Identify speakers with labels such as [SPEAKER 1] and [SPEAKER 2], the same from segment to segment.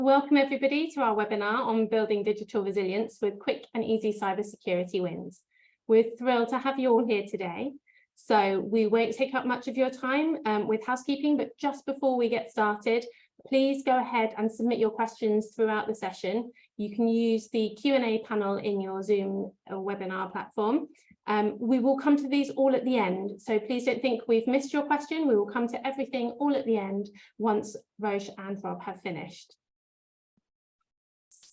[SPEAKER 1] Welcome everybody to our webinar on building digital resilience with quick and easy cybersecurity wins. We're thrilled to have you all here today. So we won't take up much of your time with housekeeping, but just before we get started, please go ahead and submit your questions throughout the session. You can use the Q&A panel in your Zoom webinar platform. We will come to these all at the end, so please don't think we've missed your question. We will come to everything all at the end once Rois and Rob have finished.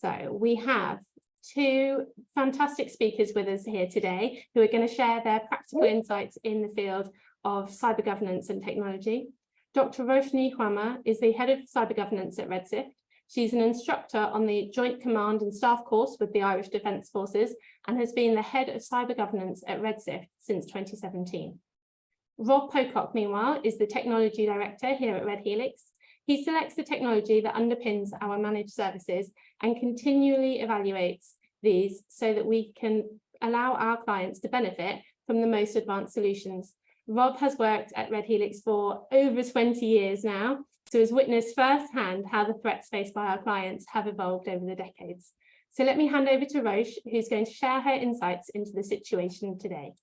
[SPEAKER 1] So we have two fantastic speakers with us here today who are going to share their practical insights in the field of cyber governance and technology. Dr. Rois Ni Thuama is the head of cyber governance at Red Sift. She's an instructor on the Joint Command and Staff course with the Irish Defence Forces and has been the head of cyber governance at Red Sift since 2017. Rob Pocock, meanwhile, is the technology director here at Red Helix. He selects the technology that underpins our managed services and continually evaluates these so that we can allow our clients to benefit from the most advanced solutions. Rob has worked at Red Helix for over 20 years now, so has witnessed firsthand how the threats faced by our clients have evolved over the decades. So let me hand over to Rois, who's going to share her insights into the situation today.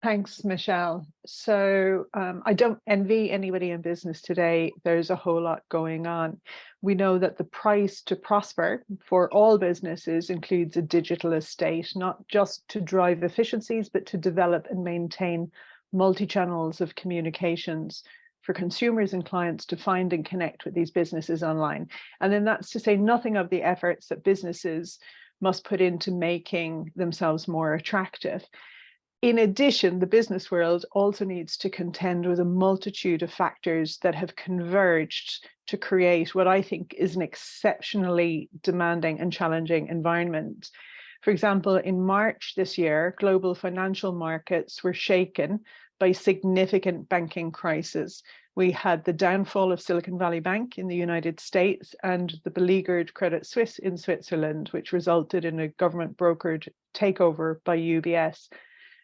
[SPEAKER 2] Thanks, Michelle. So I don't envy anybody in business today. There's a whole lot going on. We know that the price to prosper for all businesses includes a digital estate, not just to drive efficiencies, but to develop and maintain multi-channels of communications for consumers and clients to find and connect with these businesses online. And then that's to say nothing of the efforts that businesses must put into making themselves more attractive. In addition, the business world also needs to contend with a multitude of factors that have converged to create what I think is an exceptionally demanding and challenging environment. For example, in March this year, global financial markets were shaken by significant banking crisis. We had the downfall of Silicon Valley Bank in the United States and the beleaguered Credit Suisse in Switzerland, which resulted in a government-brokered takeover by UBS.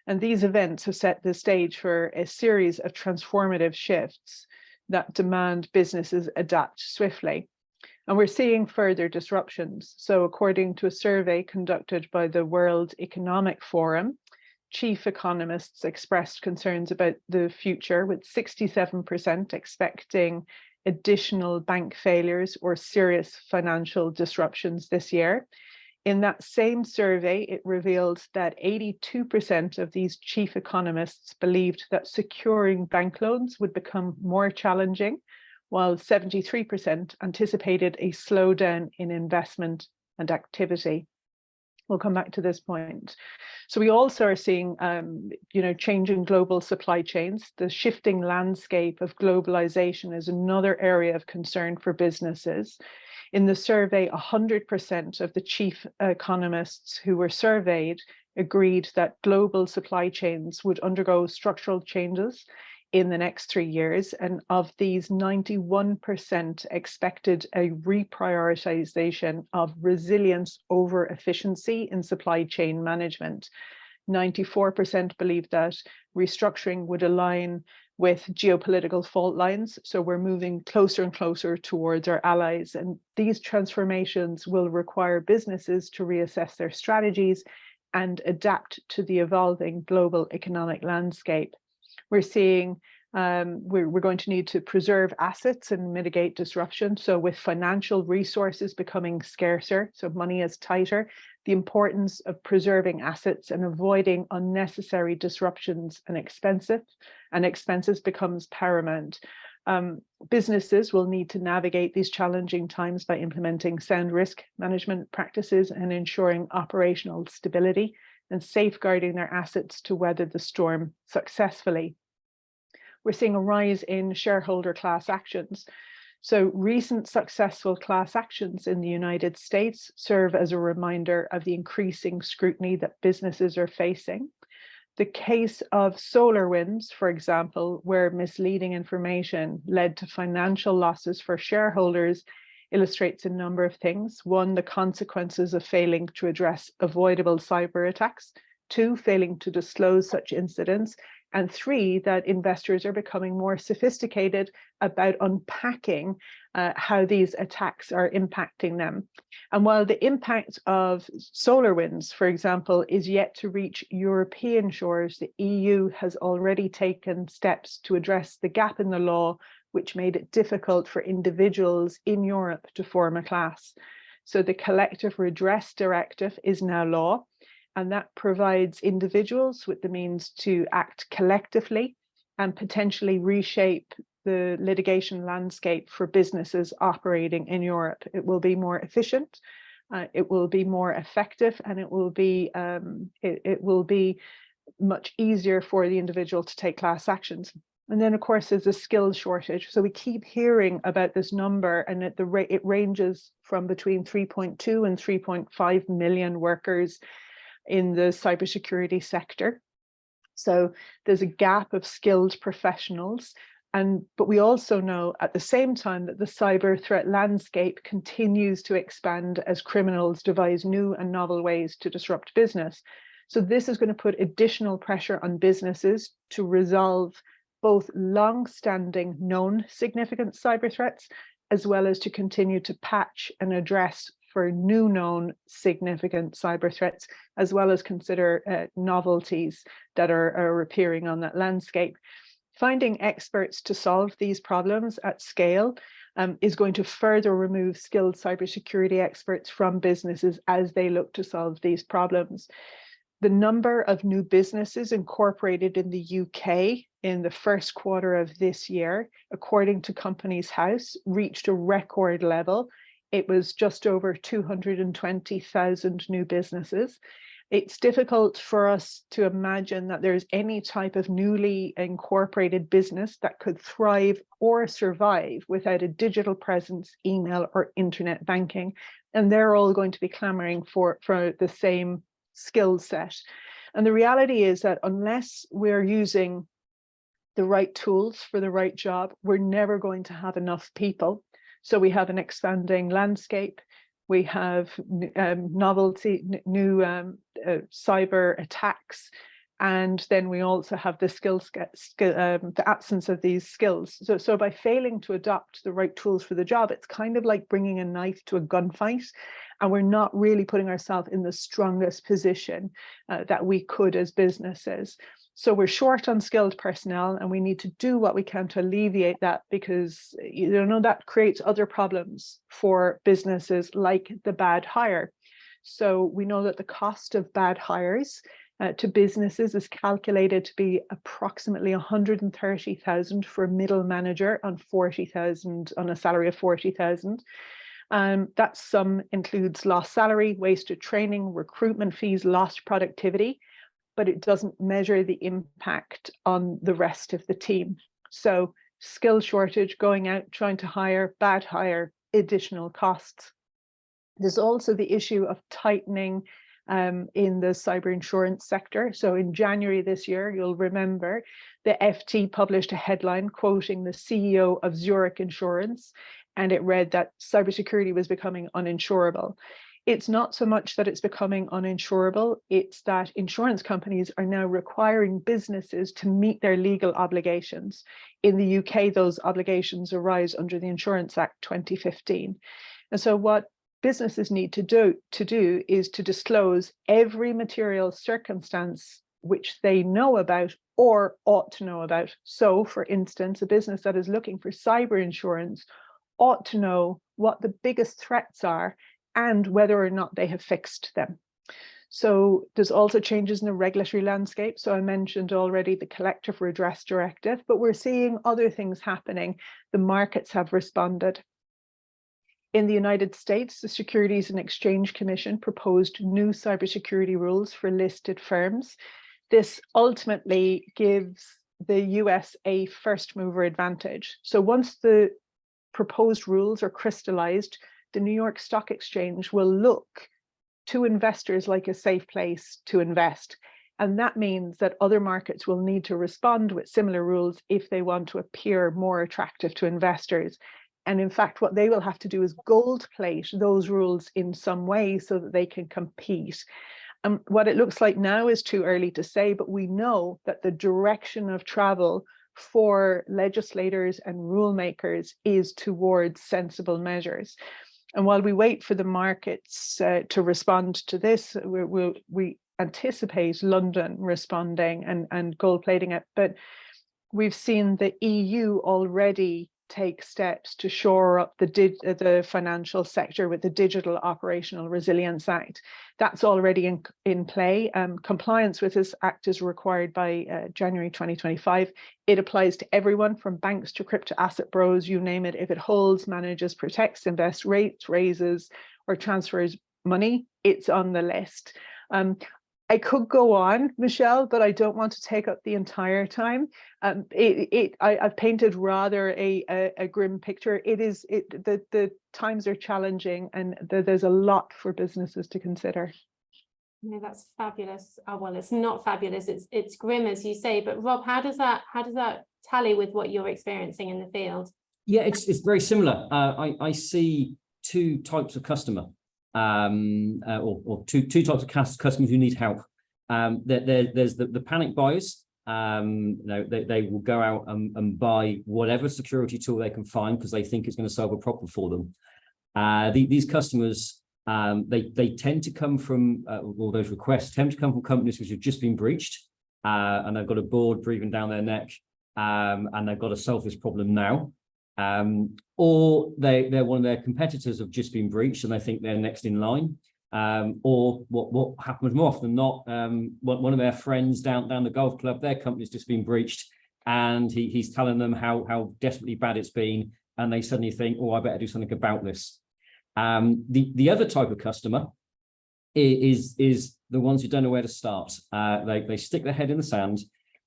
[SPEAKER 2] And these events have set the stage for a series of transformative shifts that demand businesses adapt swiftly. And we're seeing further disruptions. So according to a survey conducted by the World Economic Forum, chief economists expressed concerns about the future, with 67% expecting additional bank failures or serious financial disruptions this year. In that same survey, it revealed that 82% of these chief economists believed that securing bank loans would become more challenging, while 73% anticipated a slowdown in investment and activity. We'll come back to this point. So we also are seeing, changing global supply chains. The shifting landscape of globalization is another area of concern for businesses. In the survey, 100% of the chief economists who were surveyed agreed that global supply chains would undergo structural changes in the next 3 years. And of these, 91% expected a reprioritization of resilience over efficiency in supply chain management. 94% believed that restructuring would align with geopolitical fault lines. So we're moving closer and closer towards our allies. And these transformations will require businesses to reassess their strategies and adapt to the evolving global economic landscape. We're seeing we're going to need to preserve assets and mitigate disruption. So with financial resources becoming scarcer, so money is tighter, the importance of preserving assets and avoiding unnecessary disruptions and expenses becomes paramount. Businesses will need to navigate these challenging times by implementing sound risk management practices and ensuring operational stability and safeguarding their assets to weather the storm successfully. We're seeing a rise in shareholder class actions. So recent successful class actions in the United States serve as a reminder of the increasing scrutiny that businesses are facing. The case of SolarWinds, for example, where misleading information led to financial losses for shareholders, illustrates a number of things. One, the consequences of failing to address avoidable cyber attacks. Two, failing to disclose such incidents. And 3, that investors are becoming more sophisticated about unpacking how these attacks are impacting them. And while the impact of solar winds, for example, is yet to reach European shores, the EU has already taken steps to address the gap in the law, which made it difficult for individuals in Europe to form a class. So the Collective Redress Directive is now law, and that provides individuals with the means to act collectively and potentially reshape the litigation landscape for businesses operating in Europe. It will be more efficient, it will be more effective, and it will be much easier for the individual to take class actions. And then, of course, there's a skills shortage. So we keep hearing about this number, and it ranges from between 3.2 and 3.5 million workers in the cybersecurity sector. So there's a gap of skilled professionals. But we also know at the same time that the cyber threat landscape continues to expand as criminals devise new and novel ways to disrupt business. So this is going to put additional pressure on businesses to resolve both long-standing known significant cyber threats, as well as to continue to patch and address for new known significant cyber threats, as well as consider novelties that are appearing on that landscape. Finding experts to solve these problems at scale is going to further remove skilled cybersecurity experts from businesses as they look to solve these problems. The number of new businesses incorporated in the UK in the first quarter of this year, according to Companies House, reached a record level. It was just over 220,000 new businesses. It's difficult for us to imagine that there's any type of newly incorporated business that could thrive or survive without a digital presence, email, or internet banking. And they're all going to be clamoring for the same skill set. And the reality is that unless we're using the right tools for the right job, we're never going to have enough people. So we have an expanding landscape. We have novelty, new cyber attacks, and then we also have the absence of these skills. So by failing to adopt the right tools for the job, it's kind of like bringing a knife to a gunfight, and we're not really putting ourselves in the strongest position that we could as businesses. So we're short on skilled personnel, and we need to do what we can to alleviate that, because that creates other problems for businesses, like the bad hire. So we know that the cost of bad hires to businesses is calculated to be approximately 130,000 for a middle manager on 40,000 on a salary of 40,000. That sum includes lost salary, wasted training, recruitment fees, lost productivity, but it doesn't measure the impact on the rest of the team. So skill shortage, going out, trying to hire, bad hire, additional costs. There's also the issue of tightening in the cyber insurance sector. So in January this year, you'll remember the FT published a headline quoting the CEO of Zurich Insurance, and it read that cybersecurity was becoming uninsurable. It's not so much that it's becoming uninsurable, it's that insurance companies are now requiring businesses to meet their legal obligations. In the UK, those obligations arise under the Insurance Act 2015. And so what businesses need to do is to disclose every material circumstance which they know about or ought to know about. So, for instance, a business that is looking for cyber insurance ought to know what the biggest threats are and whether or not they have fixed them. So there's also changes in the regulatory landscape. So I mentioned already the Collective Redress Directive, but we're seeing other things happening. The markets have responded. In the United States, the Securities and Exchange Commission proposed new cybersecurity rules for listed firms. This ultimately gives the US a first mover advantage. So once the proposed rules are crystallized, the New York Stock Exchange will look to investors like a safe place to invest. And that means that other markets will need to respond with similar rules if they want to appear more attractive to investors. And in fact, what they will have to do is gold plate those rules in some way so that they can compete. What it looks like now is too early to say, but we know that the direction of travel for legislators and rule makers is towards sensible measures. And while we wait for the markets to respond to this, we anticipate London responding and gold plating it. But we've seen the EU already take steps to shore up the financial sector with the Digital Operational Resilience Act. That's already in play. Compliance with this act is required by January 2025. It applies to everyone from banks to crypto asset bros, you name it. If it holds, manages, protects, invests, rates, raises, or transfers money, it's on the list. I could go on, Michelle, but I don't want to take up the entire time. I've painted rather a grim picture. The times are challenging, and there's a lot for businesses to consider.
[SPEAKER 1] No, that's fabulous. Oh, well, it's not fabulous. It's grim, as you say. But Rob, how does that tally with what you're experiencing in the field?
[SPEAKER 3] Yeah, it's very similar. I see two types of customer. Or two types of customers who need help. There's the panic buyers. They will go out and buy whatever security tool they can find because they think it's going to solve a problem for them. These customers, they tend to come from, all those requests tend to come from companies which have just been breached, and they've got a board breathing down their neck, and they've got to solve this problem now. Or they're one of their competitors have just been breached and they think they're next in line. Or what happens more often than not, one of their friends down the golf club, their company's just been breached, and he's telling them how desperately bad it's been, and they suddenly think, oh, I better do something about this. The other type of customer is the ones who don't know where to start. They stick their head in the sand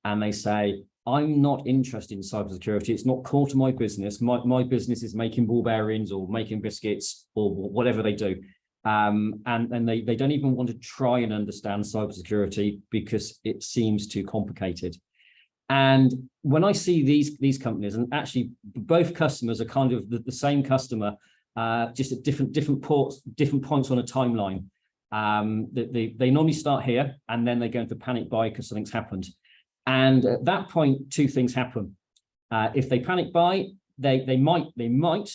[SPEAKER 3] and they say, I'm not interested in cybersecurity. It's not core to my business. My business is making ball bearings or making biscuits or whatever they do. And they don't even want to try and understand cybersecurity because it seems too complicated. And when I see these companies, and actually both customers are kind of the same customer, just at different points on a timeline. They normally start here and then they go into panic buy because something's happened. And at that point, two things happen. If they panic buy, they might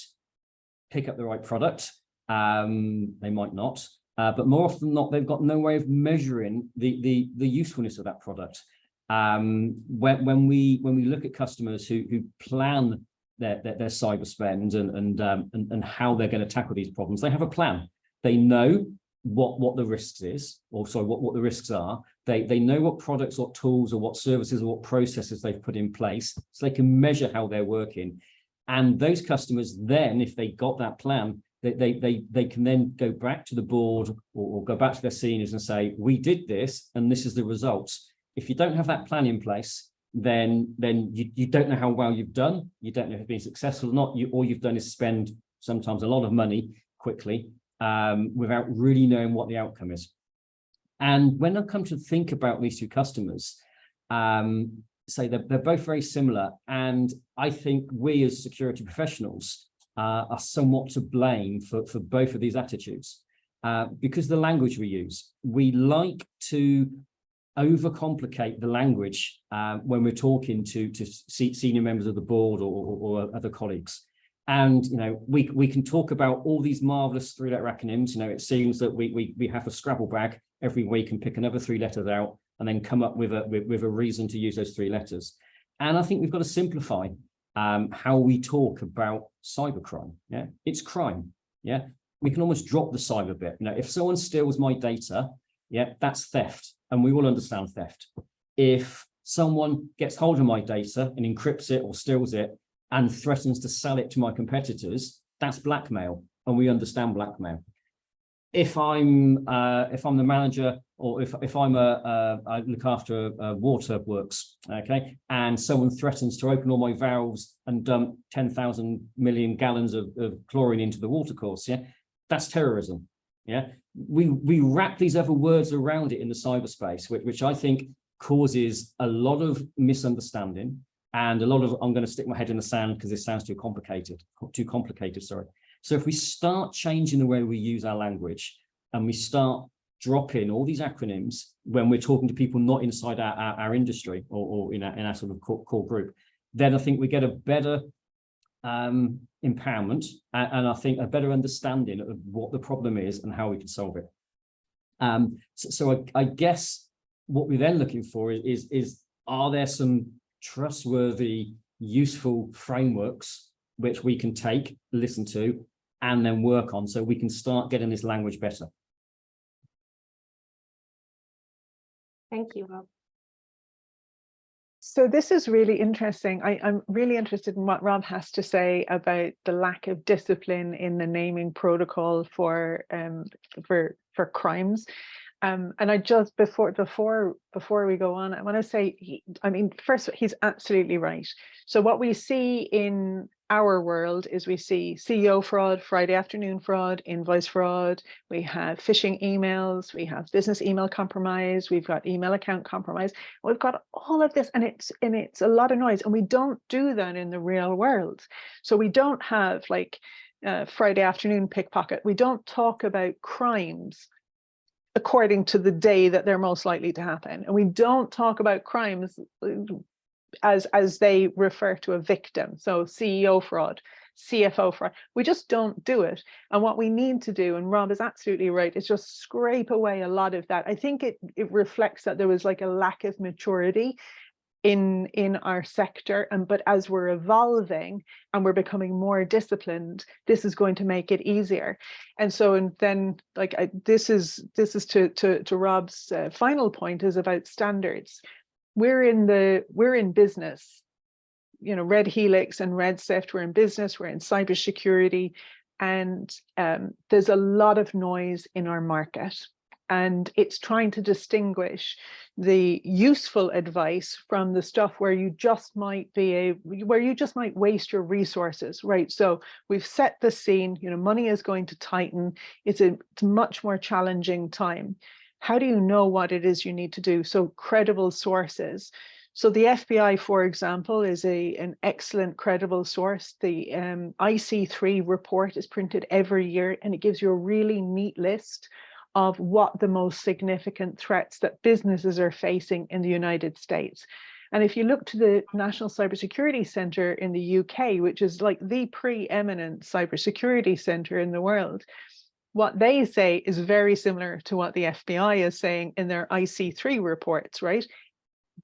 [SPEAKER 3] pick up the right product. They might not, but more often than not, they've got no way of measuring the usefulness of that product. When we look at customers who plan their cyber spend and how they're going to tackle these problems, they have a plan. They know what the risks is, or sorry, what the risks are. They know what products, what tools, or what services, or what processes they've put in place, so they can measure how they're working. And those customers then, if they got that plan, they can then go back to the board or go back to their seniors and say, we did this, and this is the results. If you don't have that plan in place, then you don't know how well you've done. You don't know if it's been successful or not. All you've done is spend sometimes a lot of money quickly without really knowing what the outcome is. And when I come to think about these two customers, say they're both very similar. And I think we as security professionals are somewhat to blame for both of these attitudes, because the language we use, we like to overcomplicate the language when we're talking to senior members of the board or other colleagues. And we can talk about all these marvelous three-letter acronyms. It seems that we have a Scrabble bag every week and pick another 3 letters out and then come up with a reason to use those 3 letters. And I think we've got to simplify how we talk about cybercrime. Yeah, it's crime. Yeah, we can almost drop the cyber bit. If someone steals my data, yeah, that's theft, and we all understand theft. If someone gets hold of my data and encrypts it or steals it and threatens to sell it to my competitors, that's blackmail, and we understand blackmail. If I'm the manager, or if I look after waterworks, okay, and someone threatens to open all my valves and dump 10,000 million gallons of chlorine into the watercourse, yeah, that's terrorism. Yeah, we wrap these other words around it in the cyberspace, which I think causes a lot of misunderstanding and a lot of, I'm going to stick my head in the sand because this sounds too complicated, sorry. So if we start changing the way we use our language and we start drop in all these acronyms when we're talking to people not inside our industry or in our sort of core group, then I think we get a better empowerment and I think a better understanding of what the problem is and how we can solve it. So I guess what we're then looking for is are there some trustworthy, useful frameworks which we can take, listen to, and then work on so we can start getting this language better.
[SPEAKER 1] Thank you, Rob.
[SPEAKER 2] So this is really interesting. I'm really interested in what Rob has to say about the lack of discipline in the naming protocol for crimes. And I just before we go on, I want to say, first, he's absolutely right. So what we see in our world is we see CEO fraud, Friday afternoon fraud, invoice fraud, we have phishing emails, we have business email compromise, we've got email account compromise, we've got all of this, and it's a lot of noise, and we don't do that in the real world. So we don't have like Friday afternoon pickpocket. We don't talk about crimes according to the day that they're most likely to happen, and we don't talk about crimes as they refer to a victim. So CEO fraud, CFO fraud, we just don't do it. And what we need to do, and Rob is absolutely right, is just scrape away a lot of that. I think it reflects that there was like a lack of maturity in our sector, but as we're evolving and we're becoming more disciplined, this is going to make it easier. And so, and then like this is to Rob's final point, is about standards. We're in business, you know, Red Helix and Red Sift, we're in business, we're in cybersecurity, and there's a lot of noise in our market. And it's trying to distinguish the useful advice from the stuff where you just might waste your resources, right? So we've set the scene, you know, money is going to tighten. It's a much more challenging time. How do you know what it is you need to do? So credible sources. So the FBI, for example, is an excellent credible source. The IC3 report is printed every year, and it gives you a really neat list of what the most significant threats that businesses are facing in the United States. And if you look to the National Cybersecurity Centre in the UK, which is like the preeminent cybersecurity centre in the world, what they say is very similar to what the FBI is saying in their IC3 reports, right?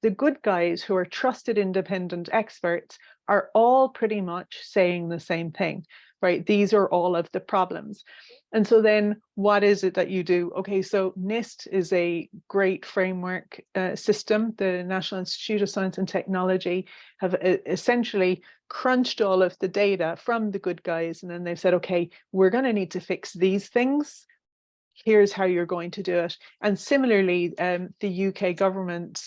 [SPEAKER 2] The good guys who are trusted independent experts are all pretty much saying the same thing, right? These are all of the problems. And so then what is it that you do? Okay, so NIST is a great framework system. The National Institute of Science and Technology have essentially crunched all of the data from the good guys. And then they've said, okay, we're going to need to fix these things. Here's how you're going to do it. And similarly, the UK government,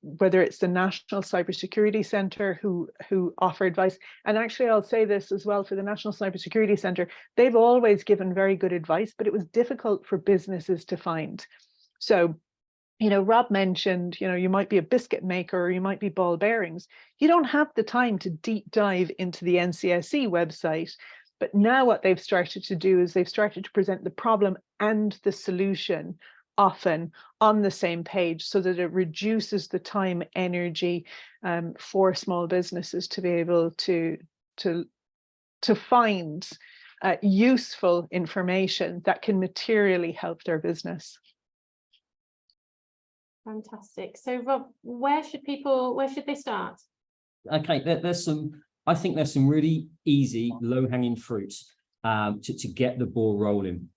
[SPEAKER 2] whether it's the National Cybersecurity Centre who offer advice, and actually I'll say this as well for the National Cybersecurity Centre, they've always given very good advice, but it was difficult for businesses to find. So, you know, Rob mentioned, you know, you might be a biscuit maker or you might be ball bearings. You don't have the time to deep dive into the NCSE website. But now what they've started to do is they've started to present the problem and the solution often on the same page, so that it reduces the time, energy for small businesses to be able to find useful information that can materially help their business.
[SPEAKER 1] Fantastic. So Rob, where should they start?
[SPEAKER 3] Okay, I think there's some really easy, low-hanging fruits to get the ball rolling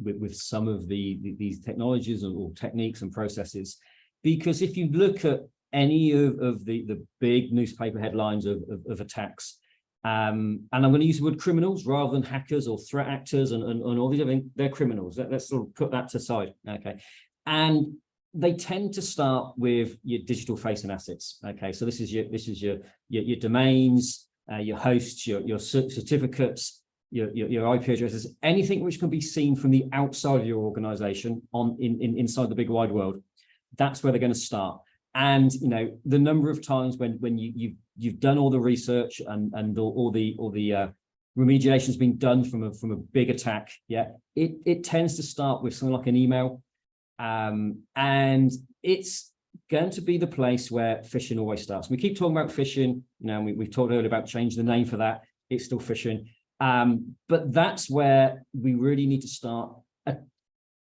[SPEAKER 3] with some of these technologies or techniques and processes. Because if you look at any of the big newspaper headlines of attacks, and I'm going to use the word criminals rather than hackers or threat actors and all these other things, they're criminals. Let's sort of put that to the side, okay? And they tend to start with your digital facing assets. Okay, so this is your domains, your hosts, your certificates, your IP addresses, anything which can be seen from the outside of your organization inside the big wide world. That's where they're going to start. And you know, the number of times when you've done all the research and all the remediation has been done from a big attack, yeah, it tends to start with something like an email. And it's going to be the place where phishing always starts. We keep talking about phishing, we've talked earlier about changing the name for that. It's still phishing. But that's where we really need to start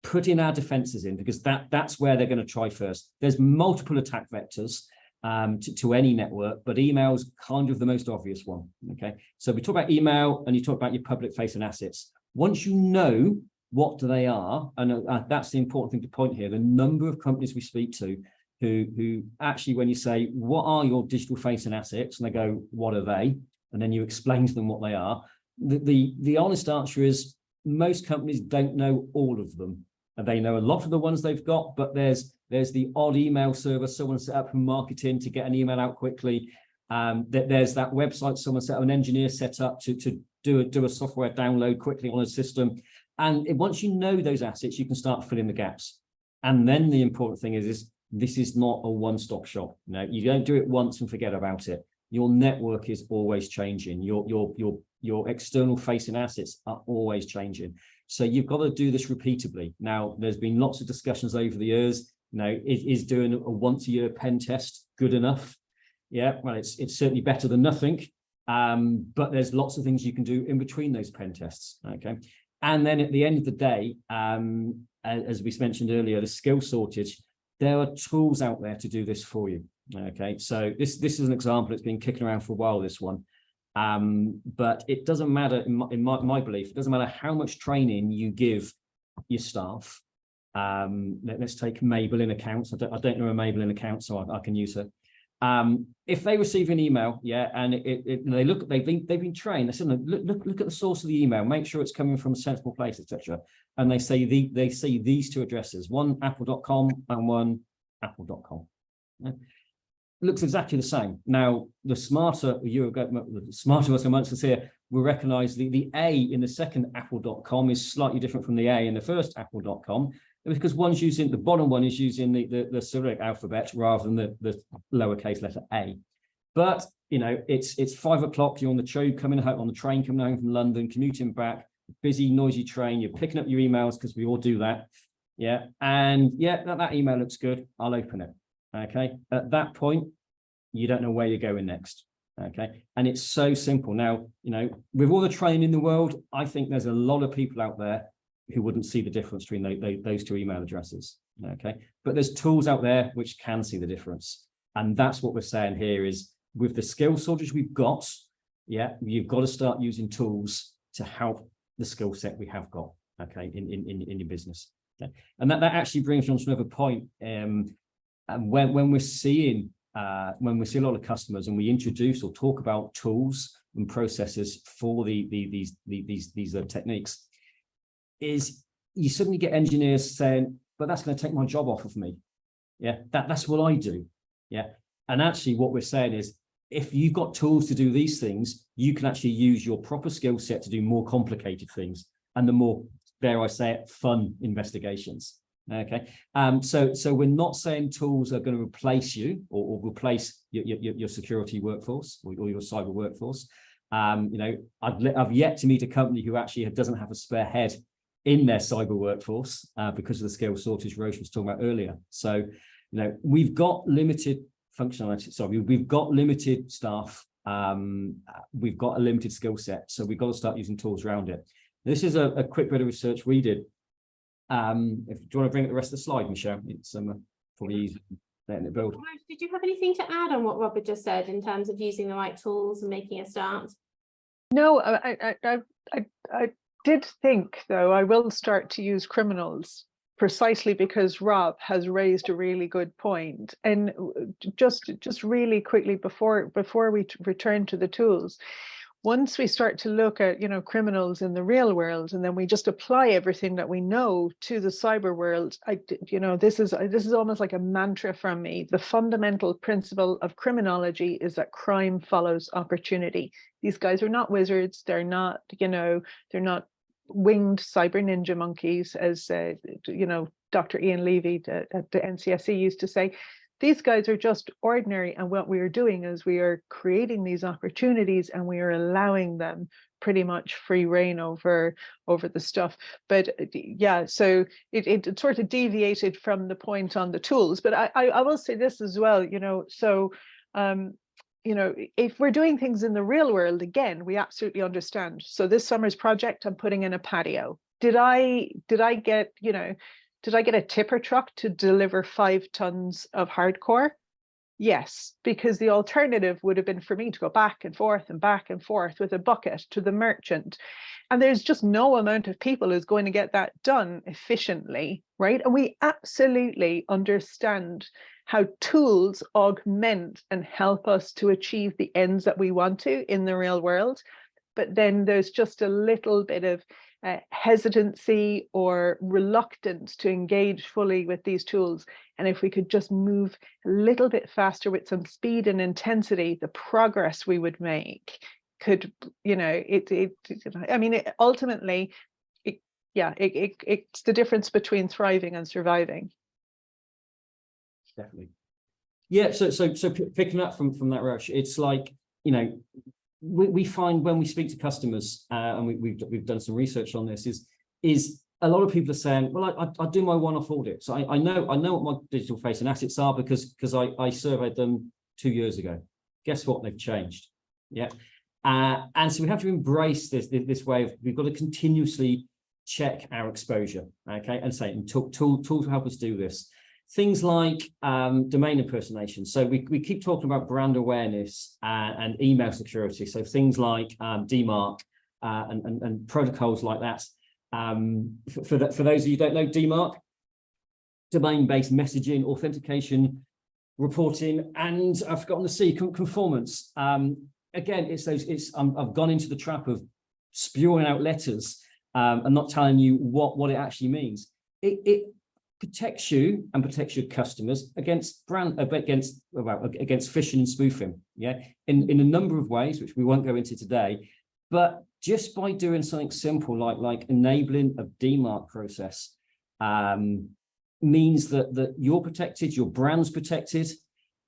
[SPEAKER 3] putting our defenses in, because that's where they're going to try first. There's multiple attack vectors to any network, but email's kind of the most obvious one. Okay, so we talk about email and you talk about your public facing assets. Once you know what they are, and that's the important thing to point here, the number of companies we speak to who actually, when you say, what are your digital facing assets? And they go, what are they? And then you explain to them what they are. The honest answer is most companies don't know all of them. And they know a lot of the ones they've got, but there's the odd email server someone set up from marketing to get an email out quickly. There's that website someone set up, an engineer set up to do a software download quickly on a system. And once you know those assets, you can start filling the gaps. And then the important thing is this is not a one-stop shop. You don't do it once and forget about it. Your network is always changing. Your external facing assets are always changing. So you've got to do this repeatedly. Now, there's been lots of discussions over the years. Is doing a once-a-year pen test good enough? Yeah, well, it's certainly better than nothing. But there's lots of things you can do in between those pen tests. Okay, and then at the end of the day, as we mentioned earlier, the skill shortage. There are tools out there to do this for you. Okay, so this is an example. It's been kicking around for a while, this one. But it doesn't matter, in my belief, it doesn't matter how much training you give your staff. Let's take Maybelline accounts. I don't know a Maybelline account, so I can use her. If they receive an email, and they've been trained. They said, look at the source of the email, make sure it's coming from a sensible place, etc. And they say these two addresses, one apple.com and one apple.com. Looks exactly the same. Now, the smarter of us amongst us here will recognize the A in the second apple.com is slightly different from the A in the first apple.com, because one's using, the bottom one is using the Cyrillic alphabet rather than the lowercase letter A. But it's 5 o'clock, you're on the train coming home from London, commuting back, busy, noisy train, you're picking up your emails because we all do that. That email looks good, I'll open it. Okay, at that point, you don't know where you're going next. Okay, and it's so simple. Now, with all the training in the world, I think there's a lot of people out there who wouldn't see the difference between those two email addresses. Okay, but there's tools out there which can see the difference. And that's what we're saying here is, with the skill shortage we've got, you've got to start using tools to help the skill set we have got, okay, in your business. Okay? And that actually brings me on to another point. And when we see a lot of customers and we introduce or talk about tools and processes for these techniques, is you suddenly get engineers saying, but that's going to take my job off of me. That's what I do. And actually what we're saying is, if you've got tools to do these things, you can actually use your proper skill set to do more complicated things and the more, dare I say it, fun investigations. Okay, so we're not saying tools are going to replace you or replace your security workforce or your cyber workforce. I've yet to meet a company who actually doesn't have a spare head in their cyber workforce because of the skill shortage Roche was talking about earlier. So, we've got limited functionality. Sorry, we've got limited staff. We've got a limited skill set, so we've got to start using tools around it. This is a quick bit of research we did. Do you want to bring up the rest of the slide, Michelle? It's probably easy letting it build.
[SPEAKER 1] Did you have anything to add on what Robert just said in terms of using the right tools and making a start?
[SPEAKER 2] No, I did think, though, I will start to use criminals precisely because Rob has raised a really good point. And just really quickly before we return to the tools, once we start to look at, criminals in the real world, and then we just apply everything that we know to the cyber world, this is almost like a mantra from me. The fundamental principle of criminology is that crime follows opportunity. These guys are not wizards. They're not, they're not winged cyber ninja monkeys, as Dr. Ian Levy at the NCSC used to say. These guys are just ordinary, and what we are doing is we are creating these opportunities and we are allowing them pretty much free reign over the stuff. But yeah, so it sort of deviated from the point on the tools. But I will say this as well, you know, so you know, if we're doing things in the real world, again, we absolutely understand. So this summer's project, I'm putting in a patio. Did I get, you know, did I get a tipper truck to deliver 5 tons of hardcore? Yes, because the alternative would have been for me to go back and forth with a bucket to the merchant. And there's just no amount of people who's going to get that done efficiently, right? And we absolutely understand how tools augment and help us to achieve the ends that we want to in the real world. But then there's just a little bit of hesitancy or reluctance to engage fully with these tools. And if we could just move a little bit faster with some speed and intensity, the progress we would make could, you know, I mean, ultimately, it's the difference between thriving and surviving.
[SPEAKER 3] Definitely. Yeah, so picking up from that, Rush, it's like, you know, we find when we speak to customers, and we've done some research on this, is a lot of people are saying, well, I do my one-off audit, so I know what my digital facing assets are because I surveyed them 2 years ago. Guess what? They've changed. Yeah, and so we have to embrace this way of, we've got to continuously check our exposure, okay, and say, and tools to help us do this. Things like domain impersonation. So we keep talking about brand awareness and email security. So things like DMARC and protocols like that. For those of you who don't know, DMARC, domain-based messaging, authentication, reporting, and I've forgotten the C, conformance. Again, I've gone into the trap of spewing out letters and not telling you what it actually means. It protects you and protects your customers against phishing and spoofing, yeah, in a number of ways, which we won't go into today. But just by doing something simple like enabling a DMARC process means that you're protected, your brand's protected.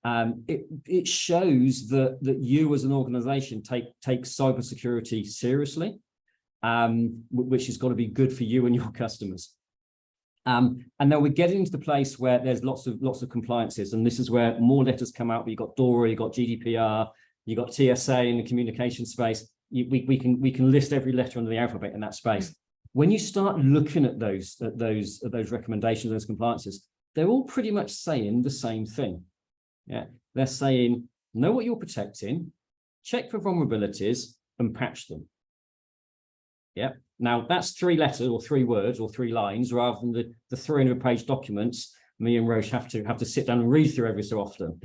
[SPEAKER 3] It shows that you as an organization take cybersecurity seriously, which has got to be good for you and your customers. And then we're getting into the place where there's lots of compliances, and this is where more letters come out. You've got DORA, you've got GDPR, you've got TSA in the communication space. We can list every letter under the alphabet in that space. When you start looking at those recommendations, those compliances, they're all pretty much saying the same thing. Yeah, they're saying know what you're protecting, check for vulnerabilities, and patch them. Yeah. Now that's 3 letters or 3 words or 3 lines rather than the 300-page documents me and Roche have to sit down and read through every so often.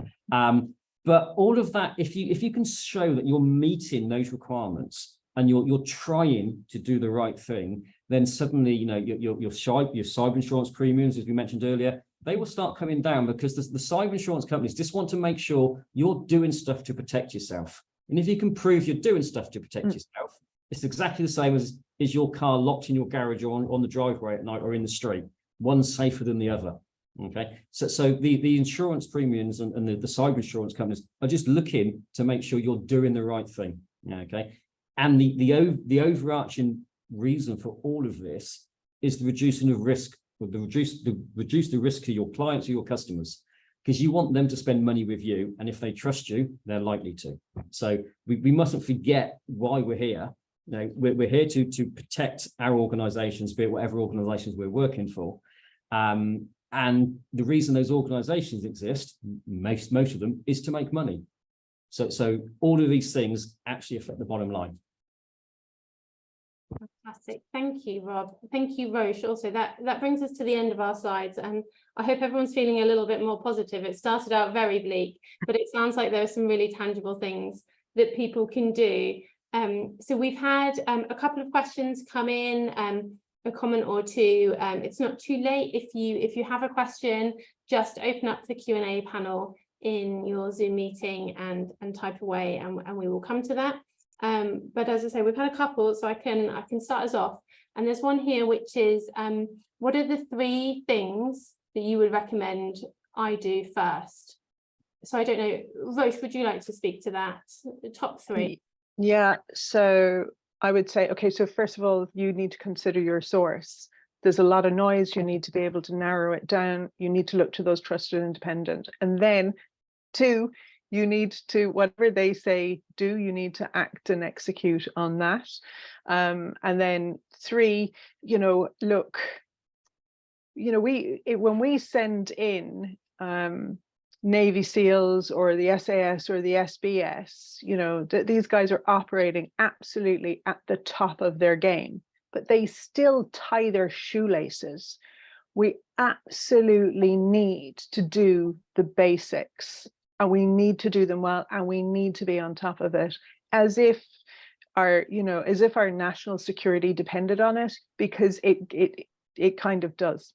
[SPEAKER 3] But all of that, if you can show that you're meeting those requirements and you're trying to do the right thing, then suddenly, you know, your cyber insurance premiums, as we mentioned earlier, they will start coming down because the cyber insurance companies just want to make sure you're doing stuff to protect yourself. And if you can prove you're doing stuff to protect yourself, it's exactly the same as your car locked in your garage or on the driveway at night or in the street. One's safer than the other. Okay, so the insurance premiums and the cyber insurance companies are just looking to make sure you're doing the right thing. Okay, and the overarching reason for all of this is the reducing of risk, or reduce the risk to your clients or your customers, because you want them to spend money with you, and if they trust you, they're likely to. So we mustn't forget why we're here. You know, we're here to protect our organizations, be it whatever organizations we're working for. And the reason those organizations exist, most of them, is to make money. So all of these things actually affect the bottom line.
[SPEAKER 1] Fantastic. Thank you, Rob. Thank you, Roche. Also, that brings us to the end of our slides, and I hope everyone's feeling a little bit more positive. It started out very bleak, but it sounds like there are some really tangible things that people can do. So we've had a couple of questions come in, a comment or two. It's not too late if you have a question, just open up the Q&A panel in your Zoom meeting and type away, and we will come to that. But as I say, we've had a couple, so I can start us off. And there's one here which is, what are the 3 things that you would recommend I do first? So I don't know, Roche, would you like to speak to that? The top 3?
[SPEAKER 2] Yeah, so I would say, okay, so first of all, you need to consider your source. There's a lot of noise. You need to be able to narrow it down. You need to look to those trusted independent. And then 2, you need to, whatever they say, do, you need to act and execute on that. And then 3, look, when we send in Navy SEALs or the SAS or the SBS, these guys are operating absolutely at the top of their game, but they still tie their shoelaces. We absolutely need to do the basics, and we need to do them well, and we need to be on top of it, as if our national security depended on it, because it kind of does.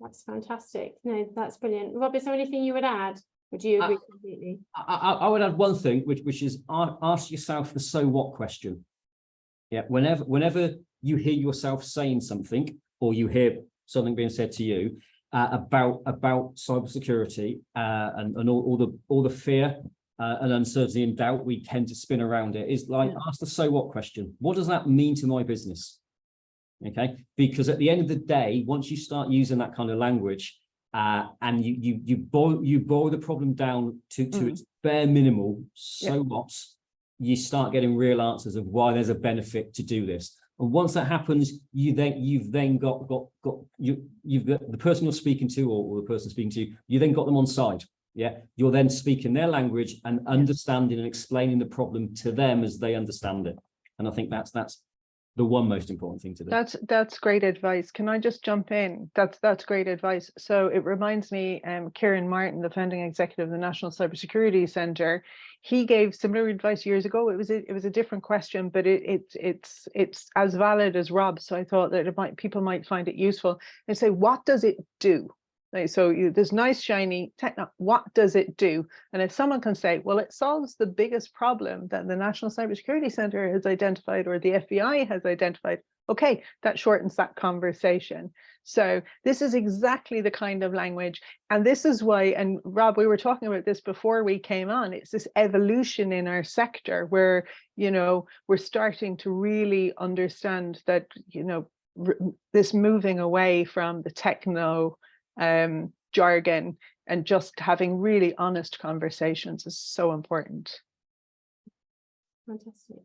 [SPEAKER 1] That's fantastic. No, that's brilliant. Rob, is there anything you would add? Would you agree completely?
[SPEAKER 3] I would add one thing, which is ask yourself the so what question. Yeah, whenever you hear yourself saying something, or you hear something being said to you about cybersecurity and all the fear and uncertainty and doubt we tend to spin around it, is like, ask the so what question. What does that mean to my business? Okay, because at the end of the day, once you start using that kind of language and you boil the problem down to its bare minimal, so what, you start getting real answers of why there's a benefit to do this. And once that happens, you've then got the person you're speaking to, or the person speaking to you, you then got them on side. Yeah, you're then speaking their language and understanding and explaining the problem to them as they understand it. And I think that's the one most important thing to do.
[SPEAKER 2] That's great advice. Can I just jump in? That's great advice. So it reminds me, Kieran Martin, the founding executive of the National Cybersecurity Centre, he gave similar advice years ago. It was a different question, but it's as valid as Rob. So I thought that people might find it useful. They say, what does it do? So this nice shiny techno, what does it do? And if someone can say, well, it solves the biggest problem that the National Cybersecurity Centre has identified, or the FBI has identified, okay, that shortens that conversation. So this is exactly the kind of language. And this is why, and Rob, we were talking about this before we came on, it's this evolution in our sector where, we're starting to really understand that, this moving away from the techno jargon and just having really honest conversations is so important.
[SPEAKER 1] Fantastic.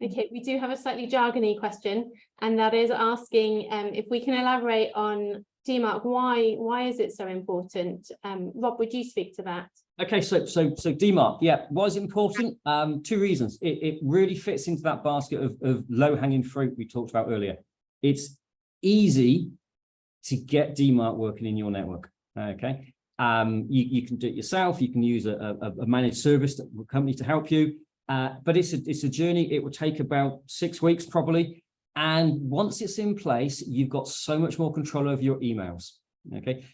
[SPEAKER 1] Okay, we do have a slightly jargony question, and that is asking if we can elaborate on DMARC. Why is it so important? Rob, would you speak to that?
[SPEAKER 3] Okay, so DMARC, yeah, why is it important? 2 reasons. It really fits into that basket of low-hanging fruit we talked about earlier. It's easy to get DMARC working in your network. Okay, you can do it yourself. You can use a managed service company to help you, but it's a journey. It will take about 6 weeks probably, and once it's in place, you've got so much more control over your emails. Okay,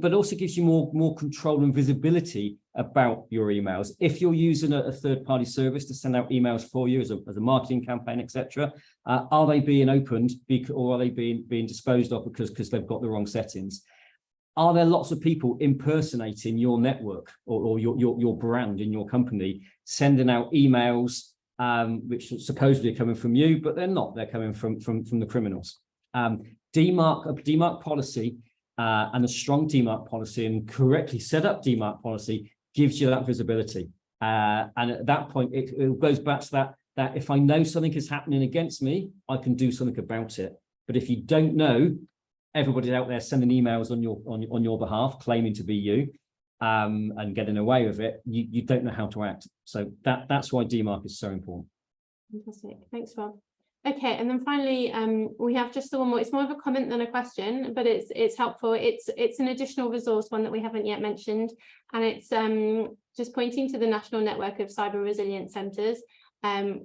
[SPEAKER 3] but also gives you more control and visibility about your emails. If you're using a third-party service to send out emails for you as a marketing campaign, etc., are they being opened or are they being disposed of because they've got the wrong settings? Are there lots of people impersonating your network or your brand in your company, sending out emails which are supposedly coming from you, but they're not? They're coming from the criminals. DMARC policy. And a strong DMARC policy and correctly set up DMARC policy gives you that visibility. And at that point, it goes back to that if I know something is happening against me, I can do something about it. But if you don't know, everybody's out there sending emails on your behalf, claiming to be you, and getting away with it. You don't know how to act. So that's why DMARC is so important.
[SPEAKER 1] Fantastic. Thanks, Rob. Okay, and then finally, we have just the one more. It's more of a comment than a question, but it's helpful. It's an additional resource, one that we haven't yet mentioned, and it's just pointing to the National Network of Cyber Resilience Centres,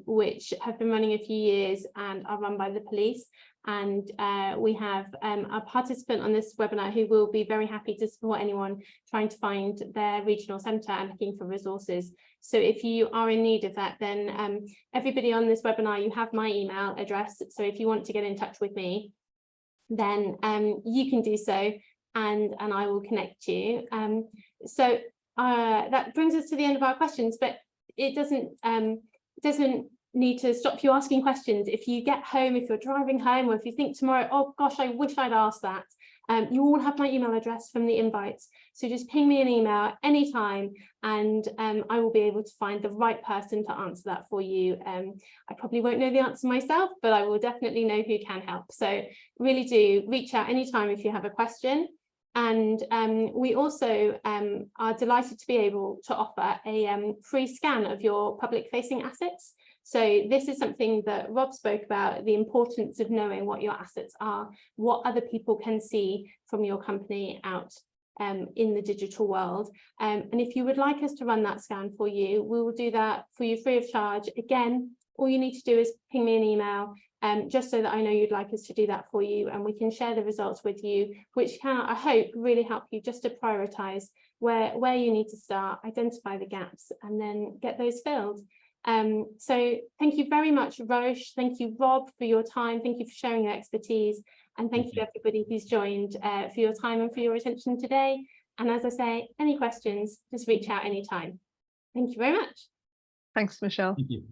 [SPEAKER 1] which have been running a few years and are run by the police. And we have a participant on this webinar who will be very happy to support anyone trying to find their regional centre and looking for resources. So if you are in need of that, then everybody on this webinar, you have my email address. So if you want to get in touch with me, then you can do so, and I will connect you. So that brings us to the end of our questions, but it doesn't need to stop you asking questions. If you get home, if you're driving home, or if you think tomorrow, oh gosh, I wish I'd asked that, you all have my email address from the invites. So just ping me an email anytime, and I will be able to find the right person to answer that for you. I probably won't know the answer myself, but I will definitely know who can help. So really do reach out anytime if you have a question. And we also are delighted to be able to offer a free scan of your public-facing assets. So this is something that Rob spoke about, the importance of knowing what your assets are, what other people can see from your company out in the digital world. And if you would like us to run that scan for you, we will do that for you free of charge. Again, all you need to do is ping me an email, just so that I know you'd like us to do that for you, and we can share the results with you, which can, I hope, really help you just to prioritise where you need to start, identify the gaps, and then get those filled. So thank you very much, Roche. Thank you, Rob, for your time. Thank you for sharing your expertise, and thank you everybody who's joined for your time and for your attention today. And as I say, any questions, just reach out anytime. Thank you very much.
[SPEAKER 2] Thanks, Michelle.
[SPEAKER 3] Thank you.